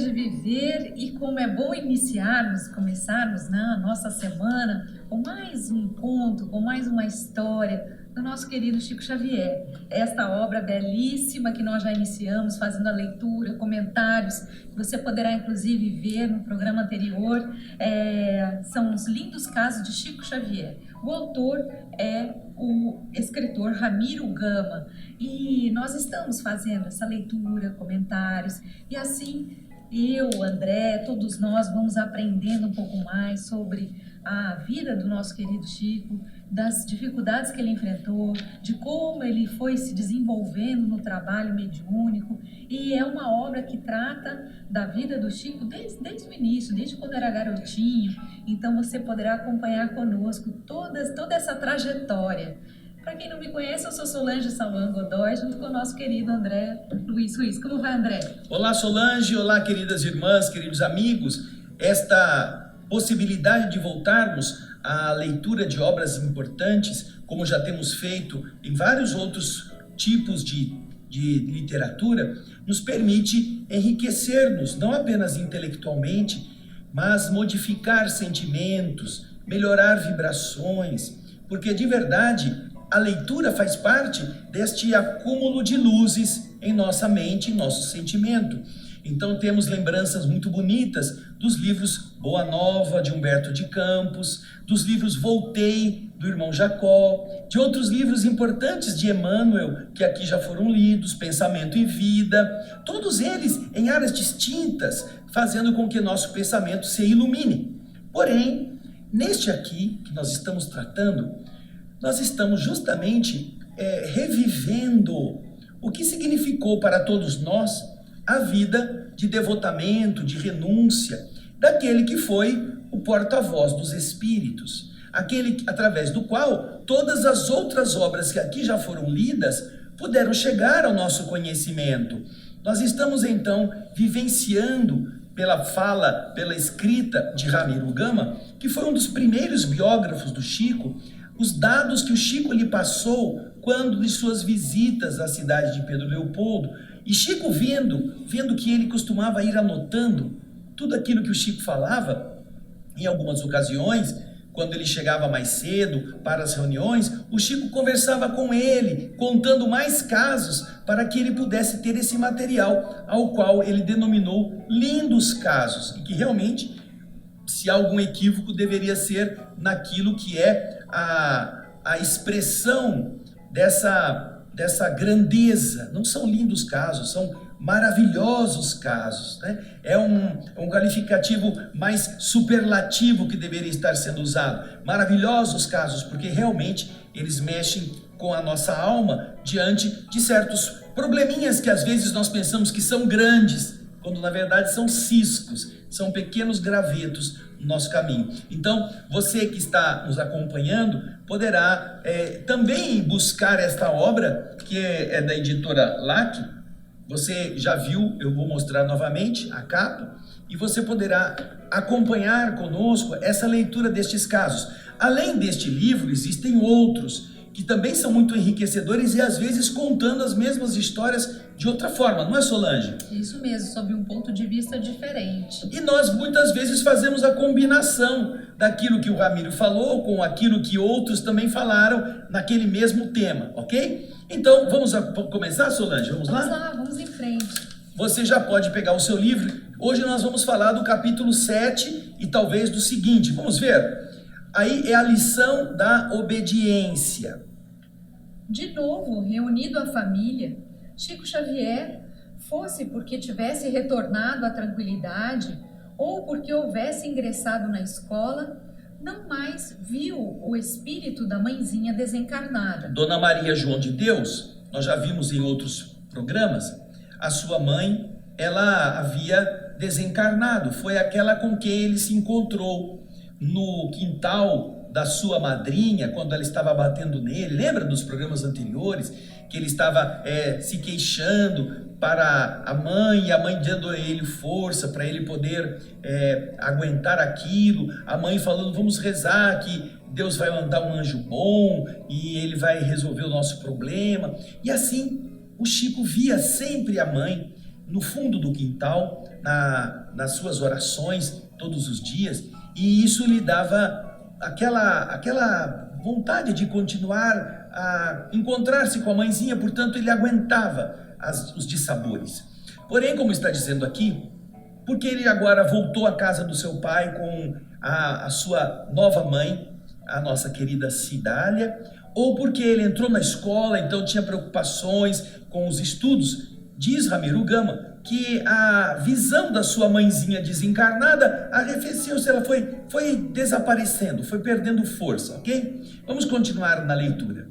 de viver e como é bom começarmos, né, a nossa semana com mais um conto, com mais uma história do nosso querido Chico Xavier. Esta obra belíssima que nós já iniciamos fazendo a leitura, comentários, que você poderá inclusive ver no programa anterior, são os lindos casos de Chico Xavier. O autor é o escritor Ramiro Gama e nós estamos fazendo essa leitura, comentários e assim eu, André, todos nós vamos aprendendo um pouco mais sobre a vida do nosso querido Chico, das dificuldades que ele enfrentou, de como ele foi se desenvolvendo no trabalho mediúnico. E é uma obra que trata da vida do Chico desde o início, desde quando era garotinho. Então você poderá acompanhar conosco toda essa trajetória. Para quem não me conhece, eu sou Solange Salvan Godoy, junto com o nosso querido André Luiz Ruiz. Como vai, André? Olá, Solange. Olá, queridas irmãs, queridos amigos. Esta possibilidade de voltarmos à leitura de obras importantes, como já temos feito em vários outros tipos de literatura, nos permite enriquecer-nos, não apenas intelectualmente, mas modificar sentimentos, melhorar vibrações, porque de verdade a leitura faz parte deste acúmulo de luzes em nossa mente, em nosso sentimento. Então temos lembranças muito bonitas dos livros Boa Nova, de Humberto de Campos, dos livros Voltei, do irmão Jacó, de outros livros importantes de Emmanuel, que aqui já foram lidos, Pensamento e Vida, todos eles em áreas distintas, fazendo com que nosso pensamento se ilumine. Porém, neste aqui que nós estamos tratando, nós estamos justamente revivendo o que significou para todos nós a vida de devotamento, de renúncia, daquele que foi o porta-voz dos Espíritos, aquele através do qual todas as outras obras que aqui já foram lidas puderam chegar ao nosso conhecimento. Nós estamos então vivenciando pela fala, pela escrita de Ramiro Gama, que foi um dos primeiros biógrafos do Chico, os dados que o Chico lhe passou quando de suas visitas à cidade de Pedro Leopoldo. E Chico vendo que ele costumava ir anotando tudo aquilo que o Chico falava, em algumas ocasiões, quando ele chegava mais cedo para as reuniões, o Chico conversava com ele, contando mais casos para que ele pudesse ter esse material, ao qual ele denominou lindos casos, e que realmente, se há algum equívoco, deveria ser naquilo que é a expressão dessa grandeza. Não são lindos casos, são maravilhosos casos, né? É um qualificativo mais superlativo que deveria estar sendo usado. Maravilhosos casos, porque realmente eles mexem com a nossa alma diante de certos probleminhas que às vezes nós pensamos que são grandes, quando na verdade são ciscos, são pequenos gravetos no nosso caminho. Então, você que está nos acompanhando poderá também buscar esta obra, que é da editora LAC. Você já viu, eu vou mostrar novamente a capa, e você poderá acompanhar conosco essa leitura destes casos. Além deste livro, existem outros que também são muito enriquecedores e às vezes contando as mesmas histórias de outra forma, não é, Solange? Isso mesmo, sob um ponto de vista diferente. E nós muitas vezes fazemos a combinação daquilo que o Ramiro falou com aquilo que outros também falaram naquele mesmo tema, ok? Então, vamos começar, Solange? Vamos lá? Vamos lá, vamos em frente. Você já pode pegar o seu livro. Hoje nós vamos falar do capítulo 7 e talvez do seguinte. Vamos ver? Aí é a lição da obediência. De novo, reunido a família, Chico Xavier, fosse porque tivesse retornado à tranquilidade ou porque houvesse ingressado na escola, não mais viu o espírito da mãezinha desencarnada. Dona Maria João de Deus, nós já vimos em outros programas, a sua mãe, ela havia desencarnado, foi aquela com quem ele se encontrou no quintal da sua madrinha, quando ela estava batendo nele. Lembra dos programas anteriores? Que ele estava se queixando para a mãe, e a mãe dando a ele força para ele poder aguentar aquilo, a mãe falando, vamos rezar que Deus vai mandar um anjo bom e ele vai resolver o nosso problema. E assim, o Chico via sempre a mãe no fundo do quintal, nas suas orações todos os dias, e isso lhe dava aquela vontade de continuar a encontrar-se com a mãezinha, portanto ele aguentava os dissabores. Porém, como está dizendo aqui, porque ele agora voltou à casa do seu pai com a sua nova mãe, a nossa querida Cidália, ou porque ele entrou na escola, então tinha preocupações com os estudos, diz Ramiro Gama que a visão da sua mãezinha desencarnada arrefeceu-se, ela foi desaparecendo, foi perdendo força, ok? Vamos continuar na leitura.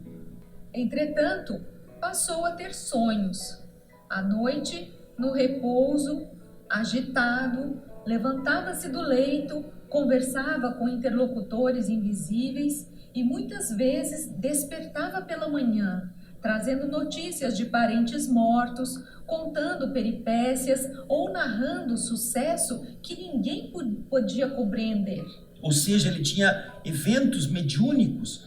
Entretanto, passou a ter sonhos. À noite, no repouso, agitado, levantava-se do leito, conversava com interlocutores invisíveis e muitas vezes despertava pela manhã, trazendo notícias de parentes mortos, contando peripécias ou narrando sucesso que ninguém podia compreender. Ou seja, ele tinha eventos mediúnicos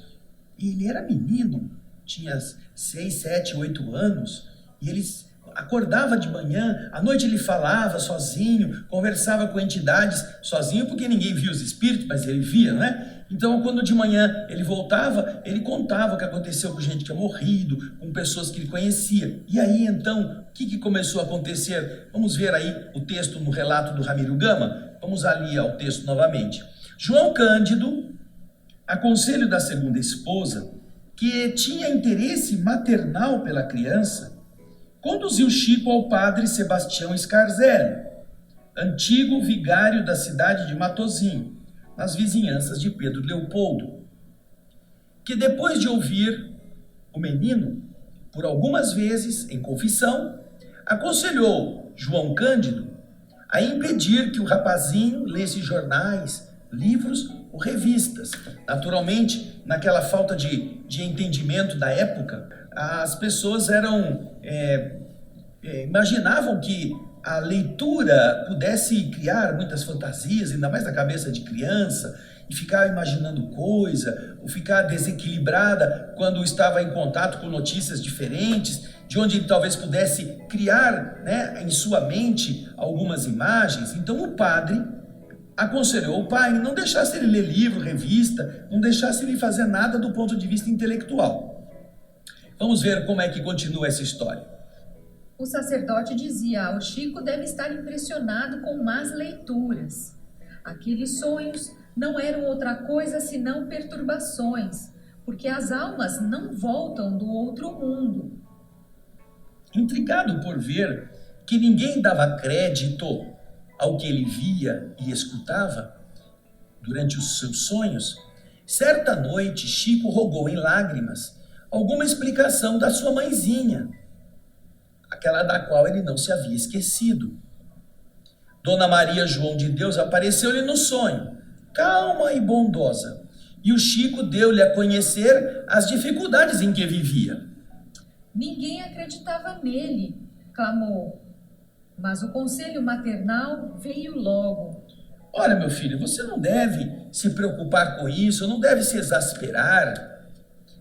e ele era menino, tinha 6, 7, 8 anos e ele acordava de manhã, à noite ele falava sozinho, conversava com entidades sozinho, porque ninguém via os espíritos, mas ele via, não é? Então, quando de manhã ele voltava, ele contava o que aconteceu com gente que tinha morrido, com pessoas que ele conhecia. E aí, então, o que começou a acontecer? Vamos ver aí o texto no relato do Ramiro Gama? Vamos ali ao texto novamente. João Cândido, a conselho da segunda esposa, que tinha interesse maternal pela criança, conduziu Chico ao padre Sebastião Scarzelli, antigo vigário da cidade de Matozinho, nas vizinhanças de Pedro Leopoldo, que depois de ouvir o menino, por algumas vezes, em confissão, aconselhou João Cândido a impedir que o rapazinho lesse jornais, livros ou revistas. Naturalmente, naquela falta de entendimento da época, as pessoas imaginavam que a leitura pudesse criar muitas fantasias, ainda mais na cabeça de criança, e ficar imaginando coisa, ou ficar desequilibrada quando estava em contato com notícias diferentes, de onde ele talvez pudesse criar, né, em sua mente algumas imagens. Então o padre aconselhou o pai, não deixasse ele ler livro, revista, não deixasse ele fazer nada do ponto de vista intelectual. Vamos ver como é que continua essa história. O sacerdote dizia: o Chico deve estar impressionado com más leituras. Aqueles sonhos não eram outra coisa senão perturbações, porque as almas não voltam do outro mundo. Intrigado por ver que ninguém dava crédito ao que ele via e escutava durante os seus sonhos, certa noite Chico rogou em lágrimas alguma explicação da sua mãezinha, aquela da qual ele não se havia esquecido. Dona Maria João de Deus apareceu-lhe no sonho, calma e bondosa, e o Chico deu-lhe a conhecer as dificuldades em que vivia. Ninguém acreditava nele, clamou, mas o conselho maternal veio logo. Olha, meu filho, você não deve se preocupar com isso, não deve se exasperar.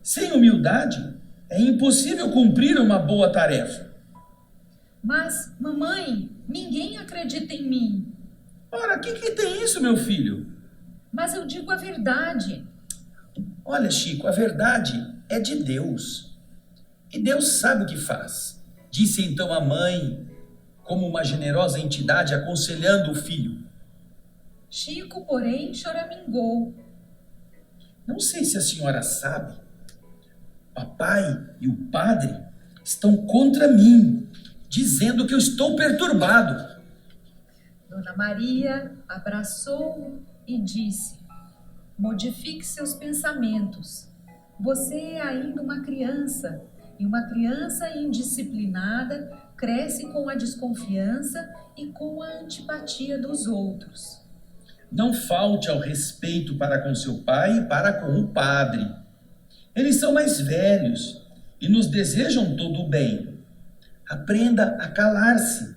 Sem humildade, é impossível cumprir uma boa tarefa. Mas, mamãe, ninguém acredita em mim. Ora, o que tem isso, meu filho? Mas eu digo a verdade. Olha, Chico, a verdade é de Deus. E Deus sabe o que faz. Disse então a mãe, como uma generosa entidade aconselhando o filho. Chico, porém, choramingou. Não sei se a senhora sabe, papai e o padre estão contra mim, dizendo que eu estou perturbado. Dona Maria abraçou-o e disse: modifique seus pensamentos. Você é ainda uma criança, e uma criança indisciplinada cresce com a desconfiança e com a antipatia dos outros. Não falte ao respeito para com seu pai e para com o padre. Eles são mais velhos e nos desejam todo o bem. Aprenda a calar-se.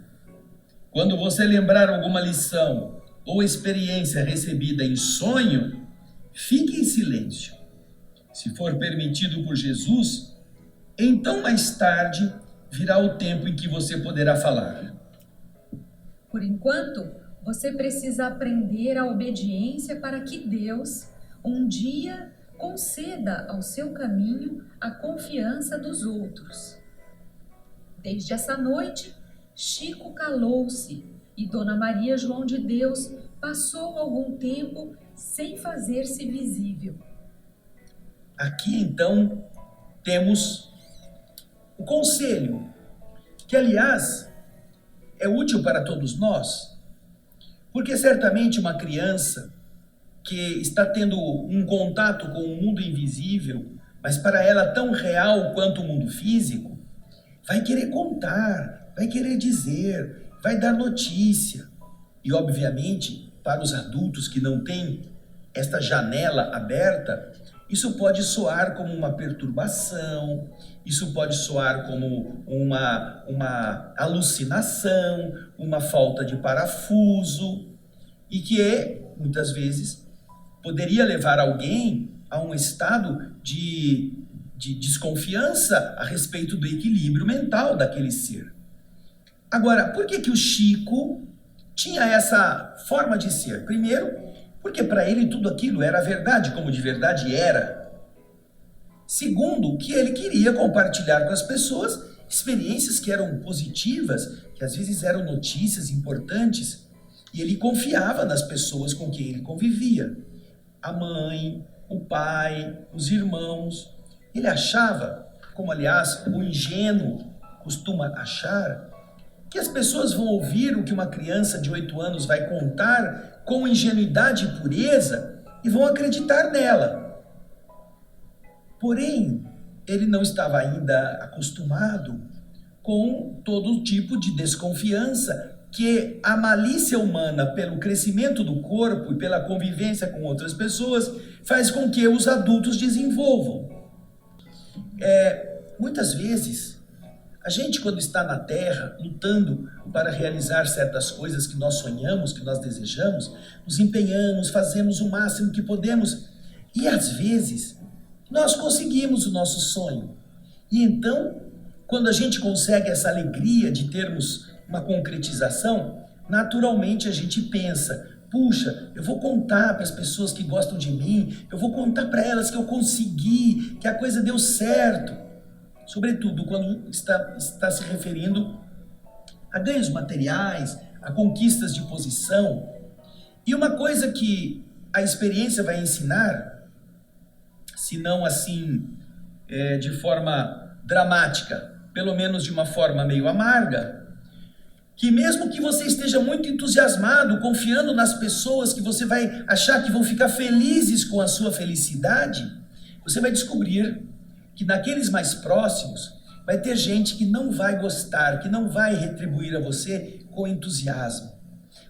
Quando você lembrar alguma lição ou experiência recebida em sonho, fique em silêncio. Se for permitido por Jesus, então mais tarde virá o tempo em que você poderá falar. Por enquanto, você precisa aprender a obediência para que Deus, um dia, conceda ao seu caminho a confiança dos outros. Desde essa noite, Chico calou-se e Dona Maria João de Deus passou algum tempo sem fazer-se visível. Aqui, então, temos o conselho, que, aliás, é útil para todos nós, porque certamente uma criança que está tendo um contato com o mundo invisível, mas para ela tão real quanto o mundo físico, vai querer contar, vai querer dizer, vai dar notícia. E, obviamente, para os adultos que não têm esta janela aberta, isso pode soar como uma perturbação, isso pode soar como uma alucinação, uma falta de parafuso, e que, muitas vezes, poderia levar alguém a um estado de desconfiança a respeito do equilíbrio mental daquele ser. Agora, por que o Chico tinha essa forma de ser? Primeiro, porque para ele tudo aquilo era verdade, como de verdade era. Segundo, que ele queria compartilhar com as pessoas experiências que eram positivas, que às vezes eram notícias importantes, e ele confiava nas pessoas com quem ele convivia. A mãe, o pai, os irmãos. Ele achava, como aliás o ingênuo costuma achar, que as pessoas vão ouvir o que uma criança de 8 anos vai contar com ingenuidade e pureza e vão acreditar nela. Porém, ele não estava ainda acostumado com todo tipo de desconfiança que a malícia humana, pelo crescimento do corpo e pela convivência com outras pessoas, faz com que os adultos desenvolvam. Muitas vezes, a gente, quando está na Terra, lutando para realizar certas coisas que nós sonhamos, que nós desejamos, nos empenhamos, fazemos o máximo que podemos, e às vezes, nós conseguimos o nosso sonho. E então, quando a gente consegue essa alegria de termos uma concretização, naturalmente a gente pensa, puxa, eu vou contar para as pessoas que gostam de mim, eu vou contar para elas que eu consegui, que a coisa deu certo. Sobretudo quando está se referindo a ganhos materiais, a conquistas de posição. E uma coisa que a experiência vai ensinar, se não assim de forma dramática, pelo menos de uma forma meio amarga, que mesmo que você esteja muito entusiasmado, confiando nas pessoas que você vai achar que vão ficar felizes com a sua felicidade, você vai descobrir que naqueles mais próximos vai ter gente que não vai gostar, que não vai retribuir a você com entusiasmo.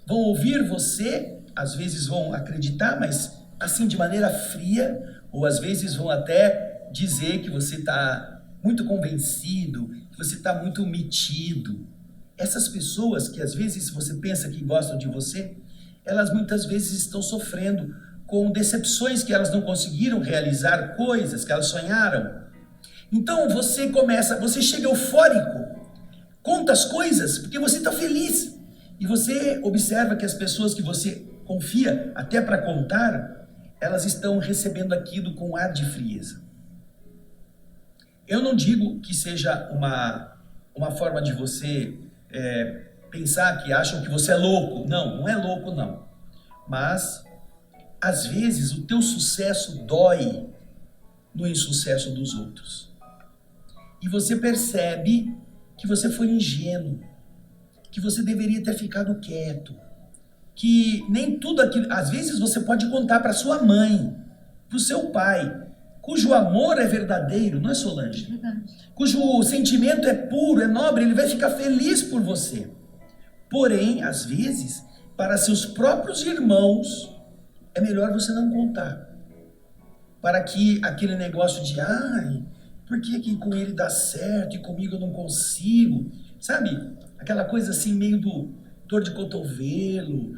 Vão ouvir você, às vezes vão acreditar, mas assim de maneira fria, ou às vezes vão até dizer que você está muito convencido, que você está muito metido. Essas pessoas que às vezes você pensa que gostam de você, elas muitas vezes estão sofrendo com decepções que elas não conseguiram realizar, coisas que elas sonharam. Então você chega eufórico, conta as coisas porque você está feliz. E você observa que as pessoas que você confia até para contar, elas estão recebendo aquilo com ar de frieza. Eu não digo que seja uma forma de você pensar que acham que você é louco. Não, não é louco não. Mas, às vezes, o teu sucesso dói no insucesso dos outros. E você percebe que você foi ingênuo, que você deveria ter ficado quieto, que nem tudo aquilo... Às vezes você pode contar para sua mãe, para o seu pai, cujo amor é verdadeiro, não é, Solange? Verdade. Cujo sentimento é puro, é nobre, ele vai ficar feliz por você. Porém, às vezes, para seus próprios irmãos, é melhor você não contar. Para que aquele negócio de, por que com ele dá certo e comigo eu não consigo? Sabe? Aquela coisa assim, meio do dor de cotovelo,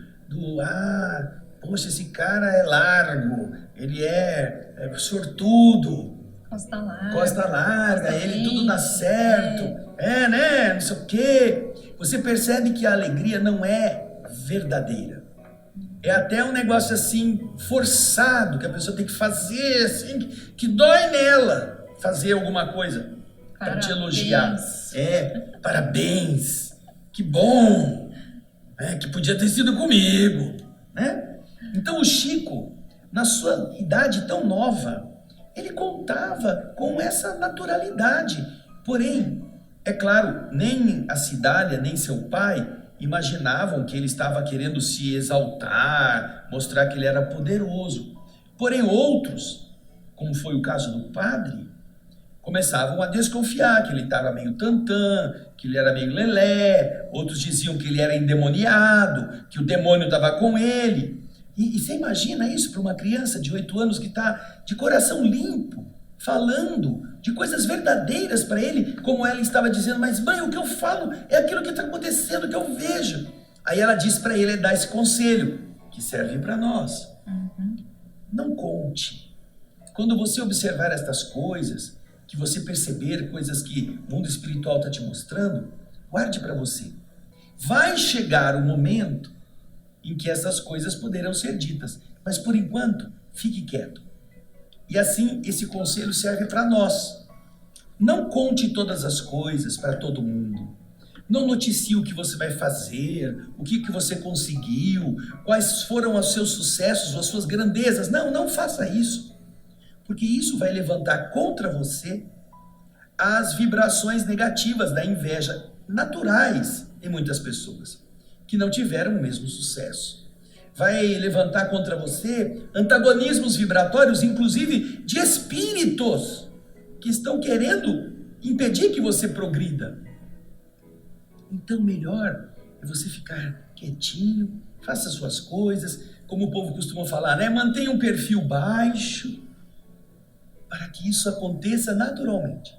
poxa, esse cara é largo, ele é sortudo. Costa larga. Costa larga, Costa ele quente, tudo dá certo. Né? Não sei o quê. Você percebe que a alegria não é verdadeira. É até um negócio assim, forçado, que a pessoa tem que fazer, assim, que dói nela fazer alguma coisa para te elogiar. Parabéns, que bom, que podia ter sido comigo, né? Então o Chico, na sua idade tão nova, ele contava com essa naturalidade. Porém, é claro, nem a Cidália, nem seu pai imaginavam que ele estava querendo se exaltar, mostrar que ele era poderoso. Porém, outros, como foi o caso do padre, começavam a desconfiar que ele estava meio tantã, que ele era meio lelé, outros diziam que ele era endemoniado, que o demônio estava com ele. E você imagina isso para uma criança de 8 anos que está de coração limpo, falando de coisas verdadeiras para ele, como ela estava dizendo, mas mãe, o que eu falo é aquilo que está acontecendo, que eu vejo. Aí ela disse para ele, dá esse conselho, que serve para nós. Não conte. Quando você observar estas coisas, que você perceber coisas que o mundo espiritual está te mostrando, guarde para você. Vai chegar o momento em que essas coisas poderão ser ditas, mas por enquanto, fique quieto. E assim, esse conselho serve para nós. Não conte todas as coisas para todo mundo. Não noticie o que você vai fazer, o que você conseguiu, quais foram os seus sucessos, as suas grandezas. Não faça isso. Porque isso vai levantar contra você as vibrações negativas da inveja naturais em muitas pessoas que não tiveram o mesmo sucesso. Vai levantar contra você antagonismos vibratórios, inclusive de espíritos que estão querendo impedir que você progrida. Então, melhor é você ficar quietinho, faça suas coisas, como o povo costuma falar, né? Mantenha um perfil baixo, para que isso aconteça naturalmente.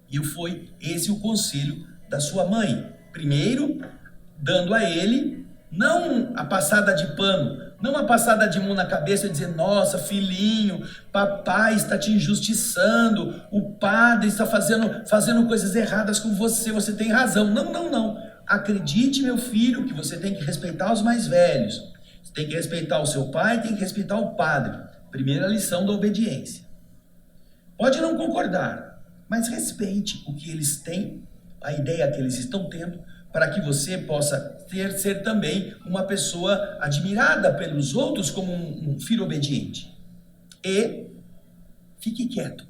E foi esse o conselho da sua mãe. Primeiro, dando a ele, não a passada de pano, não a passada de mão na cabeça e dizer, nossa, filhinho, papai está te injustiçando, o padre está fazendo coisas erradas com você, você tem razão. Não. Acredite, meu filho, que você tem que respeitar os mais velhos. Você tem que respeitar o seu pai, tem que respeitar o padre. Primeira lição da obediência. Pode não concordar, mas respeite o que eles têm, a ideia que eles estão tendo, para que você possa ser também uma pessoa admirada pelos outros como um filho obediente. E fique quieto,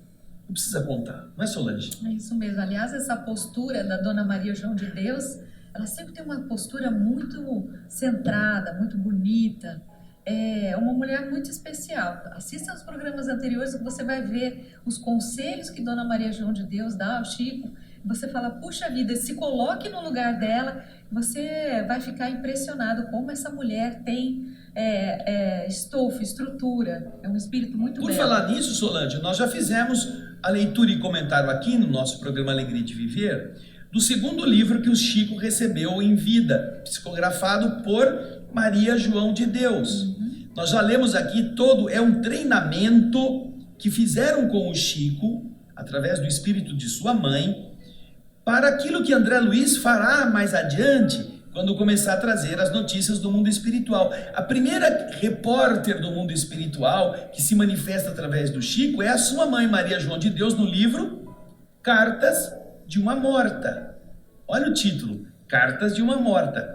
não precisa contar, não é, Solange? É isso mesmo. Aliás, essa postura da Dona Maria João de Deus, ela sempre tem uma postura muito centrada, muito bonita. É uma mulher muito especial. Assista aos programas anteriores que você vai ver os conselhos que Dona Maria João de Deus dá ao Chico. Você fala, puxa vida, se coloque no lugar dela, você vai ficar impressionado como essa mulher tem estofo, estrutura, é um espírito muito belo. Por falar nisso, Solange, nós já fizemos a leitura e comentário aqui no nosso programa Alegria de Viver, do segundo livro que o Chico recebeu em vida, psicografado por Maria João de Deus. Nós já lemos aqui é um treinamento que fizeram com o Chico, através do espírito de sua mãe, para aquilo que André Luiz fará mais adiante, quando começar a trazer as notícias do mundo espiritual. A primeira repórter do mundo espiritual que se manifesta através do Chico é a sua mãe, Maria João de Deus, no livro Cartas de uma Morta. Olha o título, Cartas de uma Morta.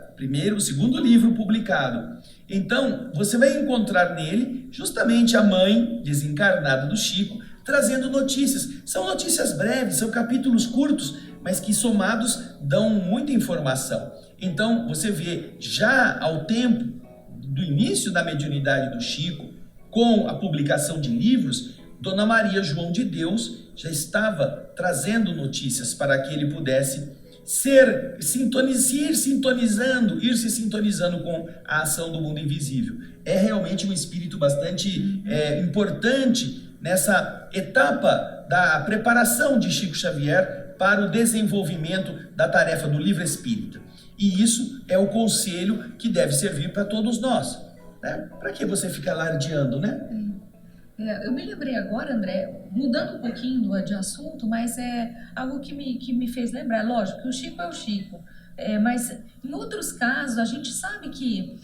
O segundo livro publicado. Então, você vai encontrar nele justamente a mãe desencarnada do Chico, trazendo notícias. São notícias breves, são capítulos curtos, mas que somados dão muita informação. Então, você vê, já ao tempo do início da mediunidade do Chico, com a publicação de livros, Dona Maria João de Deus já estava trazendo notícias para que ele pudesse ir se sintonizando com a ação do mundo invisível. É realmente um espírito bastante importante nessa etapa da preparação de Chico Xavier para o desenvolvimento da tarefa do livro espírita. E isso é o conselho que deve servir para todos nós. Né? Para que você fica alardeando, né? Eu me lembrei agora, André, mudando um pouquinho de assunto, mas é algo que me fez lembrar. Lógico que o Chico é o Chico, mas em outros casos a gente sabe que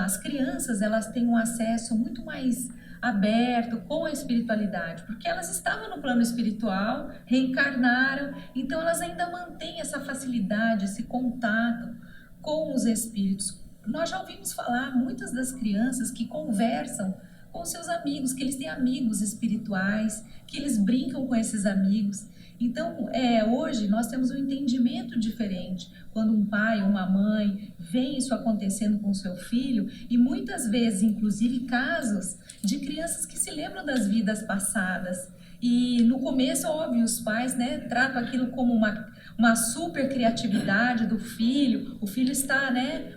as crianças elas têm um acesso muito mais aberto com a espiritualidade, porque elas estavam no plano espiritual, reencarnaram, então elas ainda mantêm essa facilidade, esse contato com os espíritos. Nós já ouvimos falar muitas das crianças que conversam com seus amigos, que eles têm amigos espirituais, que eles brincam com esses amigos. Então, hoje nós temos um entendimento diferente quando um pai ou uma mãe vê isso acontecendo com o seu filho, e muitas vezes, inclusive, casos de crianças que se lembram das vidas passadas. E no começo, óbvio, os pais, né, tratam aquilo como uma super criatividade do filho, o filho está, né,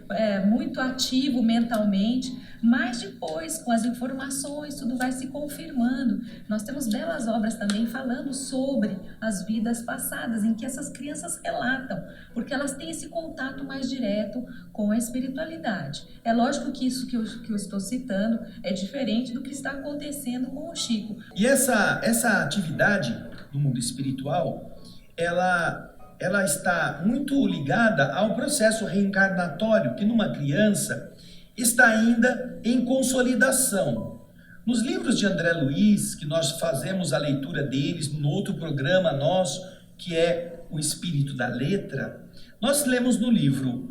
muito ativo mentalmente, mas depois, com as informações, tudo vai se confirmando. Nós temos belas obras também falando sobre as vidas passadas, em que essas crianças relatam, porque elas têm esse contato mais direto com a espiritualidade. É lógico que isso que eu estou citando é diferente do que está acontecendo com o Chico. E essa atividade no mundo espiritual, ela está muito ligada ao processo reencarnatório, que numa criança está ainda em consolidação. Nos livros de André Luiz, que nós fazemos a leitura deles no outro programa nosso, que é O Espírito da Letra, nós lemos no livro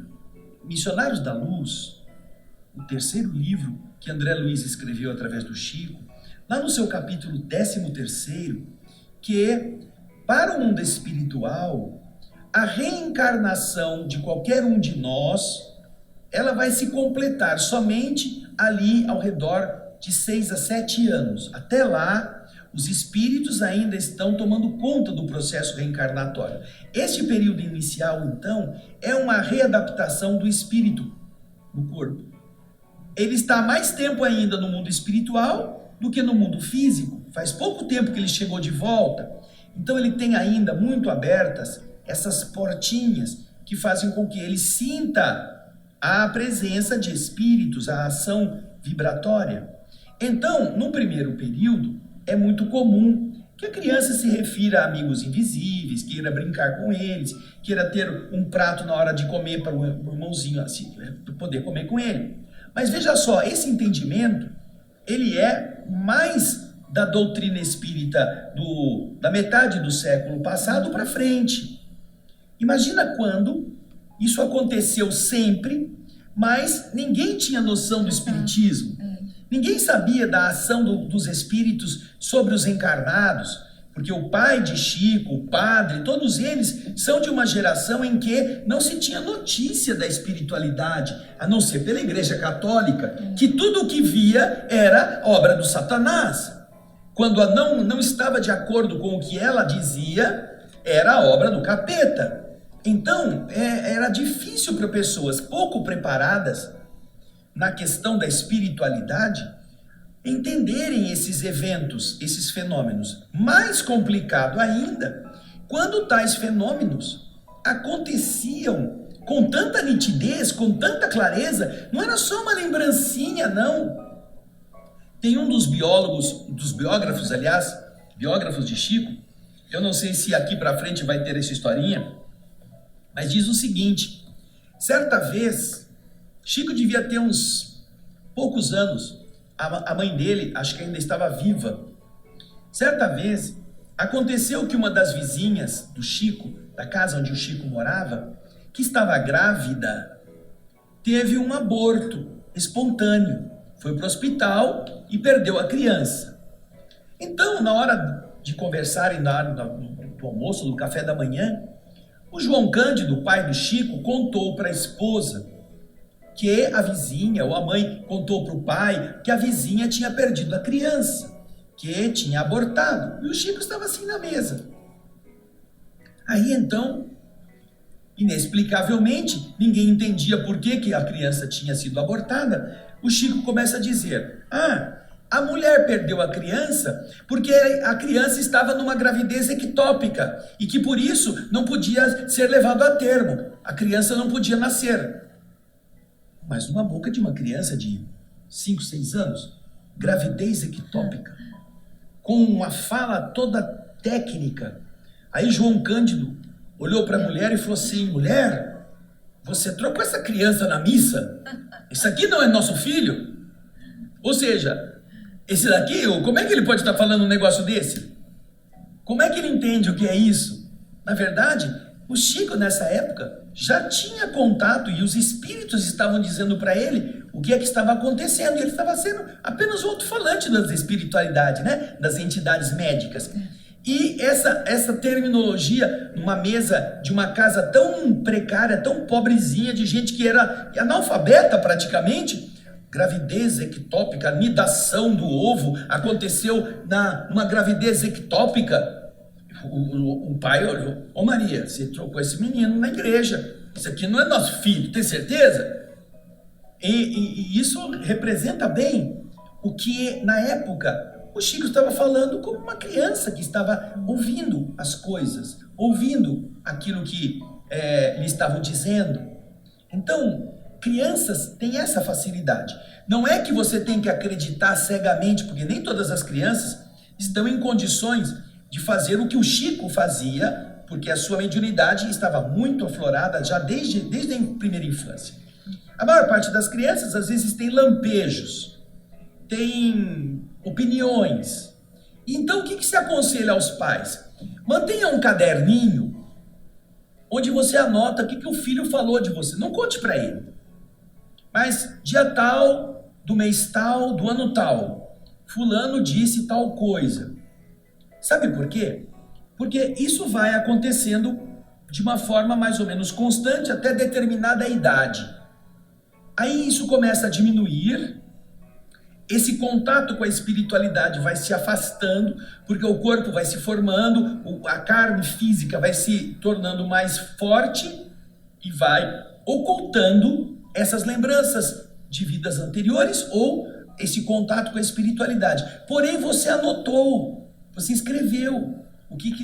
Missionários da Luz, o terceiro livro que André Luiz escreveu através do Chico, lá no seu capítulo 13º, que para o mundo espiritual, a reencarnação de qualquer um de nós, ela vai se completar somente ali ao redor de 6 a 7 anos. Até lá, os espíritos ainda estão tomando conta do processo reencarnatório. Este período inicial, então, é uma readaptação do espírito no corpo. Ele está mais tempo ainda no mundo espiritual do que no mundo físico. Faz pouco tempo que ele chegou de volta. Então ele tem ainda muito abertas essas portinhas que fazem com que ele sinta a presença de espíritos, a ação vibratória. Então, no primeiro período, é muito comum que a criança se refira a amigos invisíveis, queira brincar com eles, queira ter um prato na hora de comer para o irmãozinho assim, poder comer com ele. Mas veja só, esse entendimento, ele é mais da doutrina espírita da metade do século passado para frente. Imagina quando isso aconteceu sempre, mas ninguém tinha noção do espiritismo. Ninguém sabia da ação dos espíritos sobre os encarnados, porque o pai de Chico, o padre, todos eles são de uma geração em que não se tinha notícia da espiritualidade, a não ser pela Igreja Católica, que tudo o que via era obra do Satanás. Quando não estava de acordo com o que ela dizia, era a obra do capeta. Então, era difícil para pessoas pouco preparadas na questão da espiritualidade entenderem esses eventos, esses fenômenos. Mais complicado ainda, quando tais fenômenos aconteciam com tanta nitidez, com tanta clareza, não era só uma lembrancinha, não. Tem um dos biógrafos, aliás, biógrafos de Chico, eu não sei se aqui para frente vai ter essa historinha, mas diz o seguinte: certa vez, Chico devia ter uns poucos anos, a mãe dele acho que ainda estava viva. Certa vez, aconteceu que uma das vizinhas do Chico, da casa onde o Chico morava, que estava grávida, teve um aborto espontâneo. Foi para o hospital e perdeu a criança. Então, na hora de conversarem do almoço, do café da manhã, o João Cândido, o pai do Chico, contou para a esposa que a vizinha, ou a mãe contou para o pai, que a vizinha tinha perdido a criança, que tinha abortado. E o Chico estava assim na mesa. Aí então, inexplicavelmente, ninguém entendia por que a criança tinha sido abortada. O Chico começa a dizer: a mulher perdeu a criança porque a criança estava numa gravidez ectópica e que por isso não podia ser levado a termo. A criança não podia nascer. Mas numa boca de uma criança de 5, 6 anos, gravidez ectópica. com uma fala toda técnica. Aí João Cândido olhou para a mulher e falou assim: mulher, você trocou essa criança na missa? Isso aqui não é nosso filho? Ou seja, esse daqui, como é que ele pode estar falando um negócio desse? Como é que ele entende o que é isso? Na verdade, o Chico nessa época já tinha contato e os espíritos estavam dizendo para ele o que é que estava acontecendo. E ele estava sendo apenas o alto-falante da espiritualidade, né? Das entidades médicas. E essa terminologia numa mesa de uma casa tão precária, tão pobrezinha, de gente que era analfabeta praticamente, gravidez ectópica, nidação do ovo, aconteceu numa gravidez ectópica. O pai olhou: ô Maria, você trocou esse menino na igreja, isso aqui não é nosso filho, tem certeza? E isso representa bem o que na época o Chico estava falando como uma criança que estava ouvindo as coisas, ouvindo aquilo que lhe estavam dizendo. Então, crianças têm essa facilidade. Não é que você tem que acreditar cegamente, porque nem todas as crianças estão em condições de fazer o que o Chico fazia, porque a sua mediunidade estava muito aflorada já desde a primeira infância. A maior parte das crianças, às vezes, tem lampejos, tem opiniões. Então, o que se aconselha aos pais? Mantenha um caderninho onde você anota o que o filho falou de você. Não conte para ele. Mas dia tal, do mês tal, do ano tal, fulano disse tal coisa. Sabe por quê? Porque isso vai acontecendo de uma forma mais ou menos constante até determinada idade. Aí isso começa a diminuir, esse contato com a espiritualidade vai se afastando, porque o corpo vai se formando, a carne física vai se tornando mais forte e vai ocultando essas lembranças de vidas anteriores ou esse contato com a espiritualidade. Porém, você anotou, você escreveu o que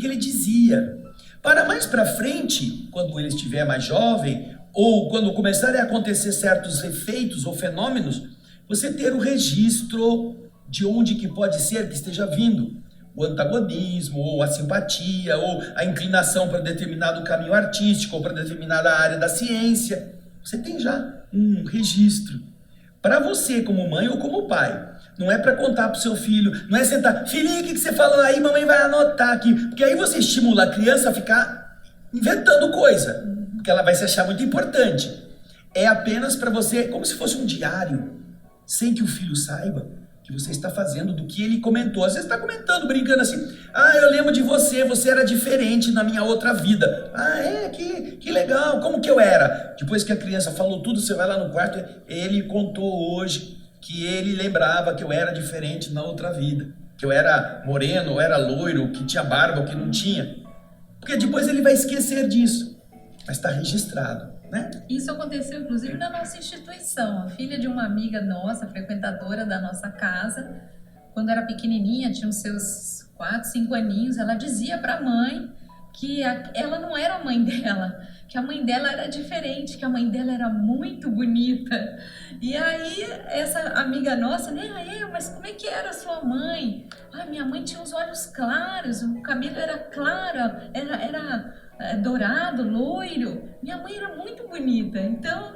ele dizia. Para mais para frente, quando ele estiver mais jovem, ou quando começarem a acontecer certos efeitos ou fenômenos, você ter o registro de onde que pode ser que esteja vindo o antagonismo, ou a simpatia, ou a inclinação para determinado caminho artístico, ou para determinada área da ciência. Você tem já um registro. Para você, como mãe ou como pai, não é para contar para o seu filho, não é sentar: filhinho, o que você falou aí? Mamãe vai anotar aqui. Porque aí você estimula a criança a ficar inventando coisa, porque ela vai se achar muito importante. É apenas para você, como se fosse um diário, sem que o filho saiba que você está fazendo do que ele comentou. Às vezes está comentando, brincando assim: ah, eu lembro de você, você era diferente na minha outra vida. Ah, que legal, como que eu era? Depois que a criança falou tudo, você vai lá no quarto, ele contou hoje que ele lembrava que eu era diferente na outra vida, que eu era moreno, eu era loiro, que tinha barba, que não tinha. Porque depois ele vai esquecer disso, mas está registrado, né? Isso aconteceu, inclusive, na nossa instituição. A filha de uma amiga nossa, frequentadora da nossa casa, quando era pequenininha, tinha os seus 4, 5 aninhos, ela dizia para a mãe que ela não era a mãe dela, que a mãe dela era diferente, que a mãe dela era muito bonita. E aí, essa amiga nossa, né? Mas como é que era a sua mãe? Ah, minha mãe tinha os olhos claros, o cabelo era claro, era dourado, loiro. Minha mãe era muito bonita, então...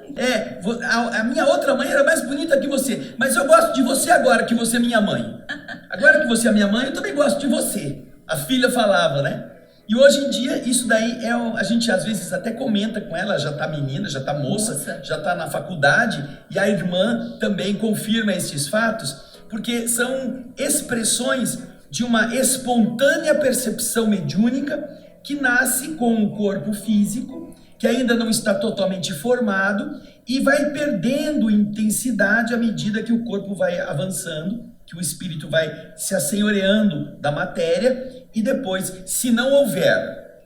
A minha outra mãe era mais bonita que você, mas eu gosto de você agora que você é minha mãe. Agora que você é minha mãe, eu também gosto de você. A filha falava, né? E hoje em dia, isso daí a gente às vezes até comenta com ela, já tá menina, já tá moça, já tá na faculdade, e a irmã também confirma esses fatos, porque são expressões de uma espontânea percepção mediúnica que nasce com o corpo físico, que ainda não está totalmente formado, e vai perdendo intensidade à medida que o corpo vai avançando, que o espírito vai se assenhoreando da matéria, e depois, se não houver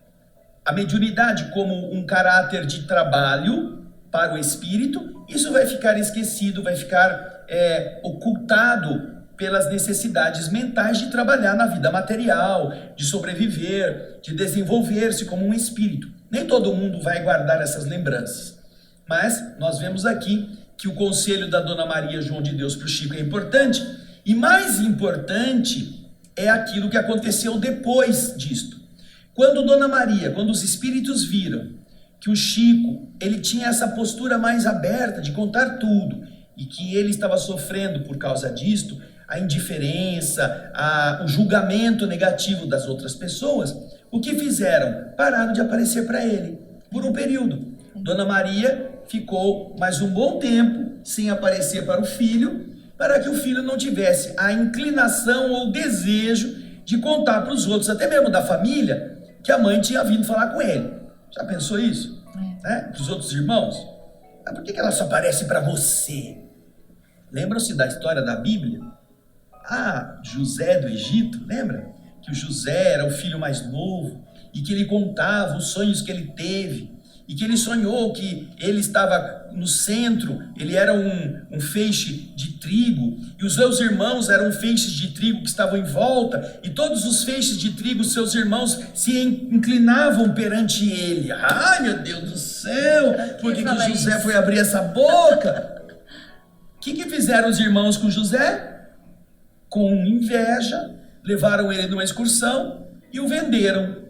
a mediunidade como um caráter de trabalho para o espírito, isso vai ficar esquecido, vai ficar ocultado pelas necessidades mentais de trabalhar na vida material, de sobreviver, de desenvolver-se como um espírito. Nem todo mundo vai guardar essas lembranças. Mas nós vemos aqui que o conselho da Dona Maria João de Deus para o Chico é importante, e mais importante é aquilo que aconteceu depois disto. Quando Dona Maria, quando os espíritos viram que o Chico, ele tinha essa postura mais aberta de contar tudo, e que ele estava sofrendo por causa disto, a indiferença, o julgamento negativo das outras pessoas, o que fizeram? Pararam de aparecer para ele, por um período. Dona Maria ficou mais um bom tempo sem aparecer para o filho, para que o filho não tivesse a inclinação ou desejo de contar para os outros, até mesmo da família, que a mãe tinha vindo falar com ele. Já pensou isso? Para os outros irmãos? Mas por que ela só aparece para você? Lembram-se da história da Bíblia? José do Egito, lembra? Que o José era o filho mais novo e que ele contava os sonhos que ele teve e que ele sonhou que ele estava no centro, ele era um feixe de trigo e os seus irmãos eram feixes de trigo que estavam em volta e todos os feixes de trigo, seus irmãos, se inclinavam perante ele. Ai, meu Deus do céu, por que o José foi abrir essa boca? O que fizeram os irmãos com José? Com inveja, levaram ele numa excursão e o venderam.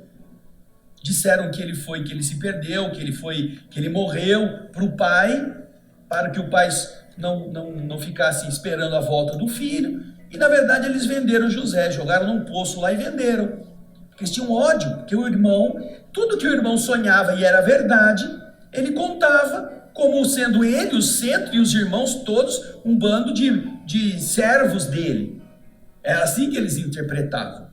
Disseram que ele se perdeu, que ele morreu para o pai, para que o pai não ficasse esperando a volta do filho. E na verdade eles venderam José, jogaram num poço lá e venderam. Porque eles tinham ódio, porque o irmão, tudo que o irmão sonhava e era verdade, ele contava como sendo ele o centro e os irmãos todos um bando de servos dele. Era assim que eles interpretavam.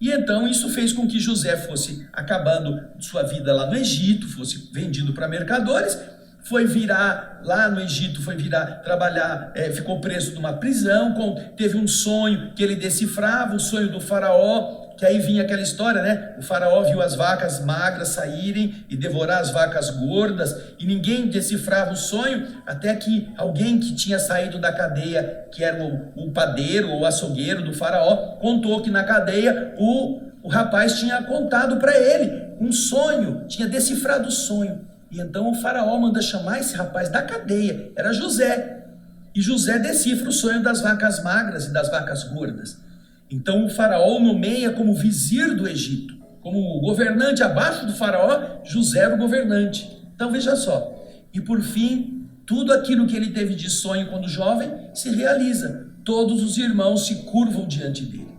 E então isso fez com que José fosse acabando sua vida lá no Egito, fosse vendido para mercadores, foi virar lá no Egito, foi virar trabalhar, ficou preso numa prisão, teve um sonho que ele decifrava, o sonho do faraó, que aí vinha aquela história, né? O faraó viu as vacas magras saírem e devorar as vacas gordas, e ninguém decifrava o sonho, até que alguém que tinha saído da cadeia, que era o padeiro ou açougueiro do faraó, contou que na cadeia o rapaz tinha contado para ele um sonho, tinha decifrado o sonho. E então o faraó manda chamar esse rapaz da cadeia, era José. E José decifra o sonho das vacas magras e das vacas gordas. Então o faraó nomeia como vizir do Egito, como governante abaixo do faraó, José era o governante. Então veja só, e por fim, tudo aquilo que ele teve de sonho quando jovem se realiza. Todos os irmãos se curvam diante dele.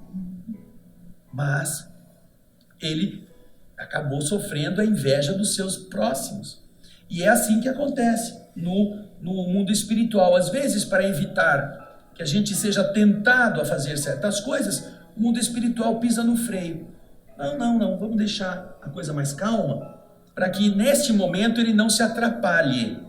Mas ele acabou sofrendo a inveja dos seus próximos. E é assim que acontece no mundo espiritual. Às vezes, para evitar que a gente seja tentado a fazer certas coisas, o mundo espiritual pisa no freio. Não, vamos deixar a coisa mais calma, para que neste momento ele não se atrapalhe.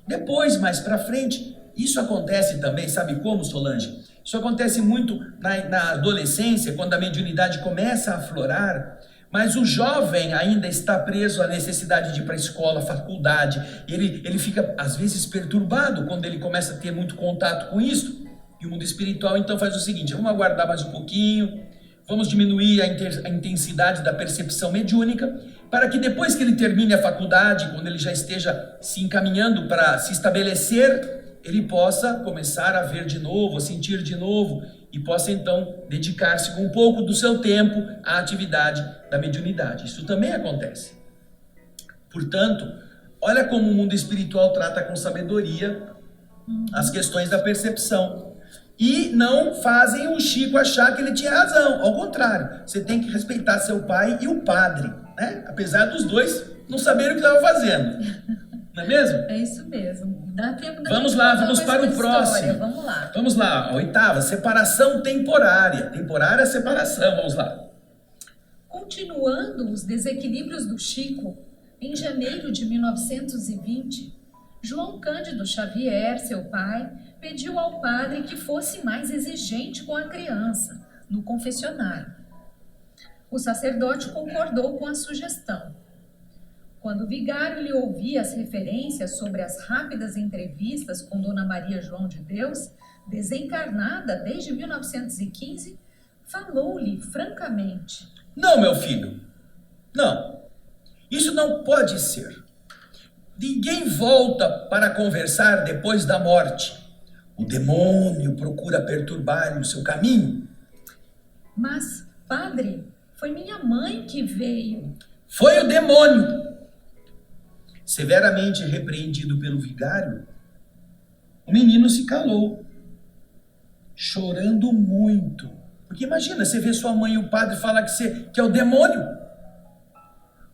Depois, mais para frente, isso acontece também, sabe como, Solange? Isso acontece muito na adolescência, quando a mediunidade começa a aflorar, mas o jovem ainda está preso à necessidade de ir para a escola, faculdade, ele fica às vezes perturbado quando ele começa a ter muito contato com isso. E o mundo espiritual então faz o seguinte: vamos aguardar mais um pouquinho, vamos diminuir a intensidade da percepção mediúnica, para que depois que ele termine a faculdade, quando ele já esteja se encaminhando para se estabelecer, ele possa começar a ver de novo, a sentir de novo, e possa então dedicar-se com um pouco do seu tempo à atividade da mediunidade. Isso também acontece. Portanto, olha como o mundo espiritual trata com sabedoria as questões da percepção. E não fazem o Chico achar que ele tinha razão. Ao contrário, você tem que respeitar seu pai e o padre, né? Apesar dos dois não saberem o que estavam fazendo. Não é mesmo? É isso mesmo. Dá tempo da Vamos gente lá, contar vamos mais para uma o próximo. história. Vamos lá. Vamos lá, a oitava, separação temporária. Temporária, separação, vamos lá. Continuando os desequilíbrios do Chico, em janeiro de 1920, João Cândido Xavier, seu pai, pediu ao padre que fosse mais exigente com a criança, no confessionário. O sacerdote concordou com a sugestão. Quando o vigário lhe ouvia as referências sobre as rápidas entrevistas com Dona Maria João de Deus, desencarnada desde 1915, falou-lhe francamente: Não, meu filho, não. Isso não pode ser. Ninguém volta para conversar depois da morte. O demônio procura perturbar o seu caminho. Mas, padre, foi minha mãe que veio. Foi o demônio. Severamente repreendido pelo vigário, o menino se calou, chorando muito. Porque imagina, você vê sua mãe e o padre falar que é o demônio.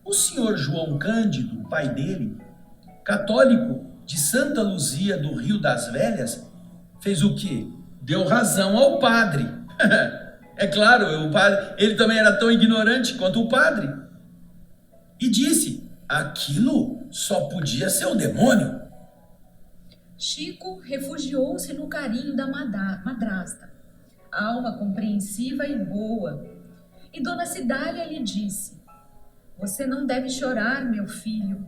O senhor João Cândido, o pai dele, católico de Santa Luzia do Rio das Velhas, fez o quê? Deu razão ao padre. É claro, o padre, ele também era tão ignorante quanto o padre. E disse, aquilo só podia ser o demônio. Chico refugiou-se no carinho da madrasta, alma compreensiva e boa. E Dona Cidália lhe disse, você não deve chorar, meu filho.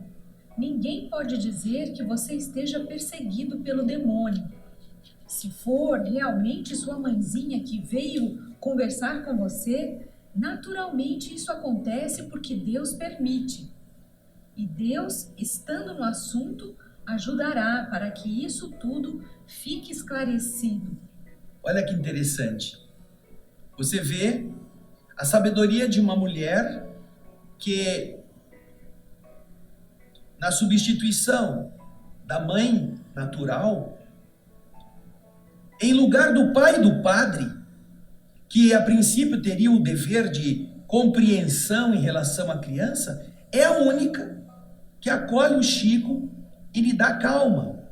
Ninguém pode dizer que você esteja perseguido pelo demônio. Se for realmente sua mãezinha que veio conversar com você, naturalmente isso acontece porque Deus permite. E Deus, estando no assunto, ajudará para que isso tudo fique esclarecido. Olha que interessante. Você vê a sabedoria de uma mulher que, na substituição da mãe natural, em lugar do pai e do padre, que a princípio teria o dever de compreensão em relação à criança, é a única que acolhe o Chico e lhe dá calma.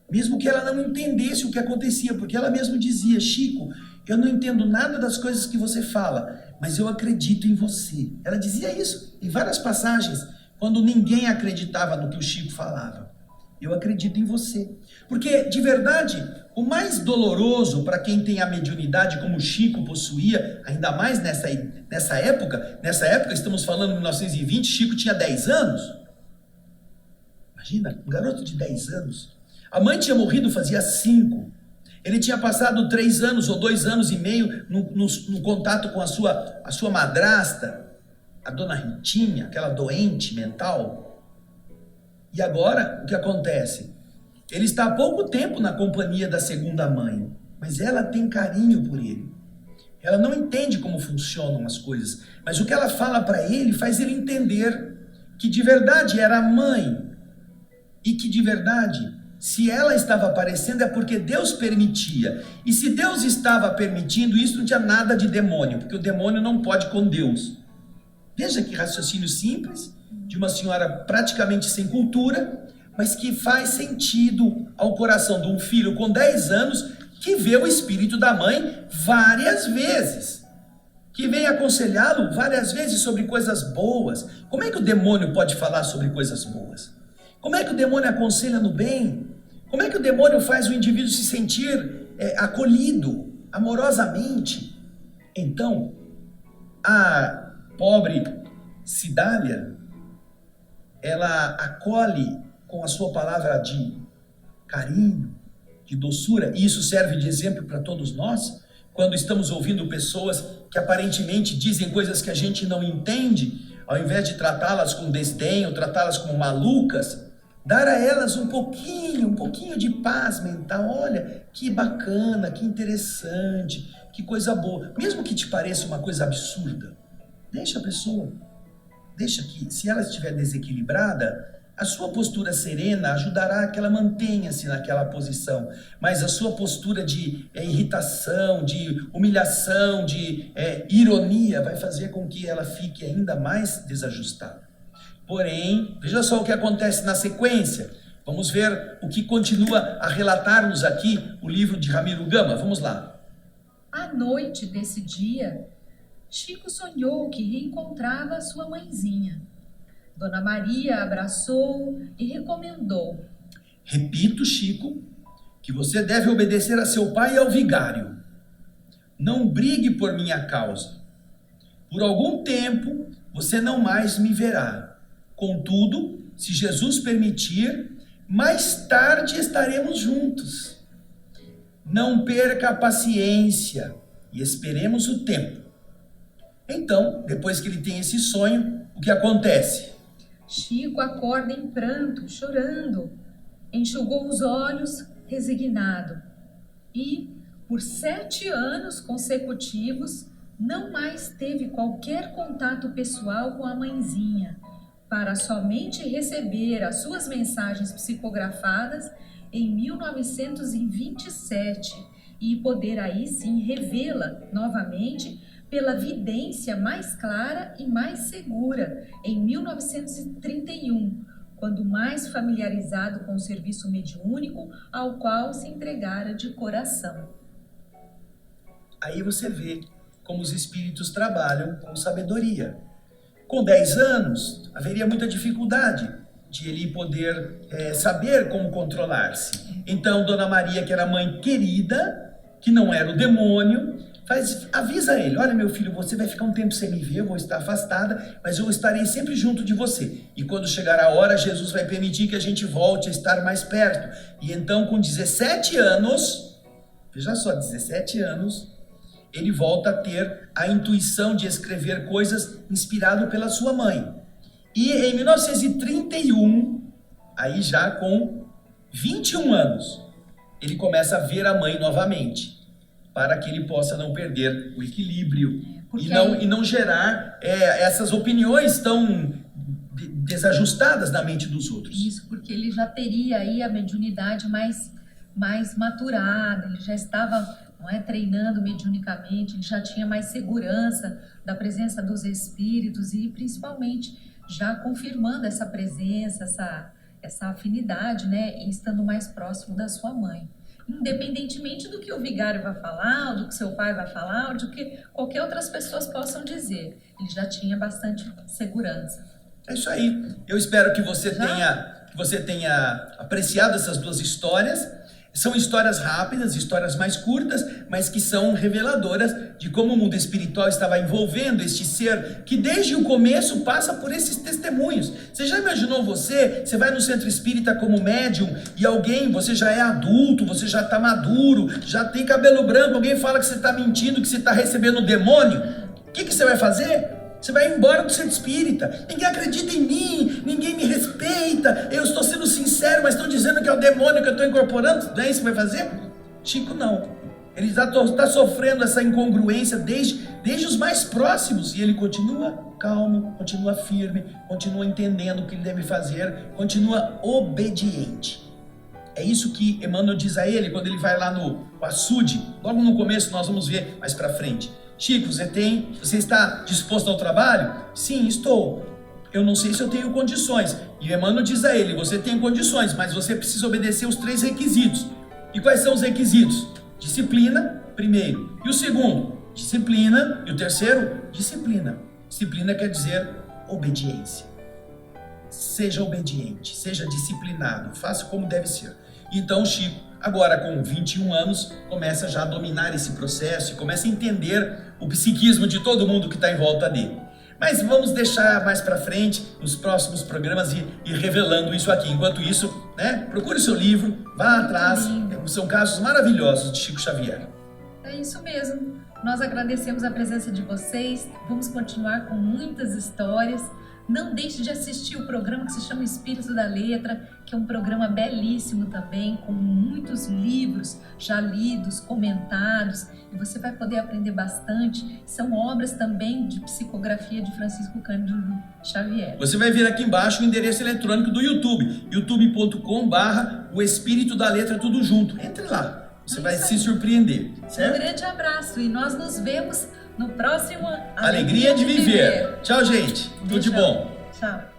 Mesmo que ela não entendesse o que acontecia, porque ela mesma dizia, Chico, eu não entendo nada das coisas que você fala, mas eu acredito em você. Ela dizia isso em várias passagens, quando ninguém acreditava no que o Chico falava. Eu acredito em você. Porque, de verdade, o mais doloroso para quem tem a mediunidade como o Chico possuía, ainda mais nessa época, estamos falando de 1920, Chico tinha 10 anos. Imagina, um garoto de 10 anos. A mãe tinha morrido fazia 5. Ele tinha passado 3 anos ou 2 anos e meio no contato com a sua madrasta, a dona Ritinha, aquela doente mental. E agora, o que acontece? Ele está há pouco tempo na companhia da segunda mãe, mas ela tem carinho por ele. Ela não entende como funcionam as coisas, mas o que ela fala para ele faz ele entender que de verdade era a mãe e que de verdade, se ela estava aparecendo é porque Deus permitia. E se Deus estava permitindo, isso não tinha nada de demônio, porque o demônio não pode com Deus. Veja que raciocínio simples, de uma senhora praticamente sem cultura, mas que faz sentido ao coração de um filho com 10 anos que vê o espírito da mãe várias vezes, que vem aconselhá-lo várias vezes sobre coisas boas. Como é que o demônio pode falar sobre coisas boas? Como é que o demônio aconselha no bem? Como é que o demônio faz o indivíduo se sentir acolhido amorosamente? Então, a pobre Cidália, ela acolhe com a sua palavra de carinho, de doçura, e isso serve de exemplo para todos nós, quando estamos ouvindo pessoas que aparentemente dizem coisas que a gente não entende, ao invés de tratá-las com desdém ou tratá-las como malucas, dar a elas um pouquinho de paz mental. Olha, que bacana, que interessante, que coisa boa. Mesmo que te pareça uma coisa absurda, deixa a pessoa. Deixa que, se ela estiver desequilibrada, a sua postura serena ajudará que ela mantenha-se naquela posição. Mas a sua postura de irritação, de humilhação, de ironia, vai fazer com que ela fique ainda mais desajustada. Porém, veja só o que acontece na sequência. Vamos ver o que continua a relatar-nos aqui o livro de Ramiro Gama. Vamos lá. À noite desse dia, Chico sonhou que reencontrava sua mãezinha. Dona Maria abraçou e recomendou. Repito, Chico, que você deve obedecer a seu pai e ao vigário. Não brigue por minha causa. Por algum tempo, você não mais me verá. Contudo, se Jesus permitir, mais tarde estaremos juntos. Não perca a paciência e esperemos o tempo. Então, depois que ele tem esse sonho, o que acontece? Chico acorda em pranto, chorando. Enxugou os olhos, resignado. E, por 7 anos consecutivos, não mais teve qualquer contato pessoal com a mãezinha, para somente receber as suas mensagens psicografadas em 1927 e poder aí sim revê-la novamente pela vidência mais clara e mais segura em 1931, quando mais familiarizado com o serviço mediúnico ao qual se entregara de coração. Aí você vê como os espíritos trabalham com sabedoria. Com 10 anos, haveria muita dificuldade de ele poder saber como controlar-se. Então, Dona Maria, que era mãe querida, que não era o demônio, avisa ele: olha, meu filho, você vai ficar um tempo sem me ver, eu vou estar afastada, mas eu estarei sempre junto de você. E quando chegar a hora, Jesus vai permitir que a gente volte a estar mais perto. E então, com 17 anos, veja só, 17 anos, ele volta a ter a intuição de escrever coisas inspirado pela sua mãe. E em 1931, aí já com 21 anos, ele começa a ver a mãe novamente, para que ele possa não perder o equilíbrio e não gerar essas opiniões tão desajustadas na mente dos outros. Isso, porque ele já teria aí a mediunidade mais maturada, ele já estava treinando mediunicamente, ele já tinha mais segurança da presença dos espíritos e principalmente já confirmando essa presença, essa afinidade, e estando mais próximo da sua mãe. Independentemente do que o vigário vai falar, ou do que seu pai vai falar, ou do que qualquer outras pessoas possam dizer, ele já tinha bastante segurança. É isso aí. Eu espero que você tenha apreciado essas duas histórias. São histórias rápidas, histórias mais curtas, mas que são reveladoras de como o mundo espiritual estava envolvendo este ser que desde o começo passa por esses testemunhos. Você já imaginou você vai no centro espírita como médium e você já é adulto, você já está maduro, já tem cabelo branco, alguém fala que você está mentindo, que você está recebendo o demônio? O que você vai fazer? Você vai embora do centro espírita. Ninguém acredita em mim, ninguém me respeita, eu estou sendo sincero, mas estão dizendo que é o demônio que eu estou incorporando. Não é isso que vai fazer? Chico não. Ele está sofrendo essa incongruência desde os mais próximos e ele continua calmo, continua firme, continua entendendo o que ele deve fazer, continua obediente. É isso que Emmanuel diz a ele quando ele vai lá no açude. Logo no começo, nós vamos ver mais para frente. Chico, você está disposto ao trabalho? Sim, estou. Eu não sei se eu tenho condições. E Emmanuel diz a ele: você tem condições, mas você precisa obedecer os 3 requisitos. E quais são os requisitos? Disciplina, primeiro. E o segundo? Disciplina. E o terceiro? Disciplina. Disciplina quer dizer obediência. Seja obediente, seja disciplinado, faça como deve ser. Então Chico, agora com 21 anos, começa já a dominar esse processo e começa a entender o psiquismo de todo mundo que está em volta dele. Mas vamos deixar mais para frente, nos próximos programas, ir revelando isso aqui. Enquanto isso, procure o seu livro, vá atrás. São casos maravilhosos de Chico Xavier. É isso mesmo. Nós agradecemos a presença de vocês. Vamos continuar com muitas histórias. Não deixe de assistir o programa que se chama Espírito da Letra, que é um programa belíssimo também, com muitos livros já lidos, comentados, e você vai poder aprender bastante. São obras também de psicografia de Francisco Cândido Xavier. Você vai ver aqui embaixo o endereço eletrônico do YouTube, youtube.com/o Espírito da Letra, tudo junto. Entre lá, você vai se surpreender, certo? Um grande abraço e nós nos vemos no próximo Alegria de Viver. Tchau, gente. Tudo de bom. Tchau.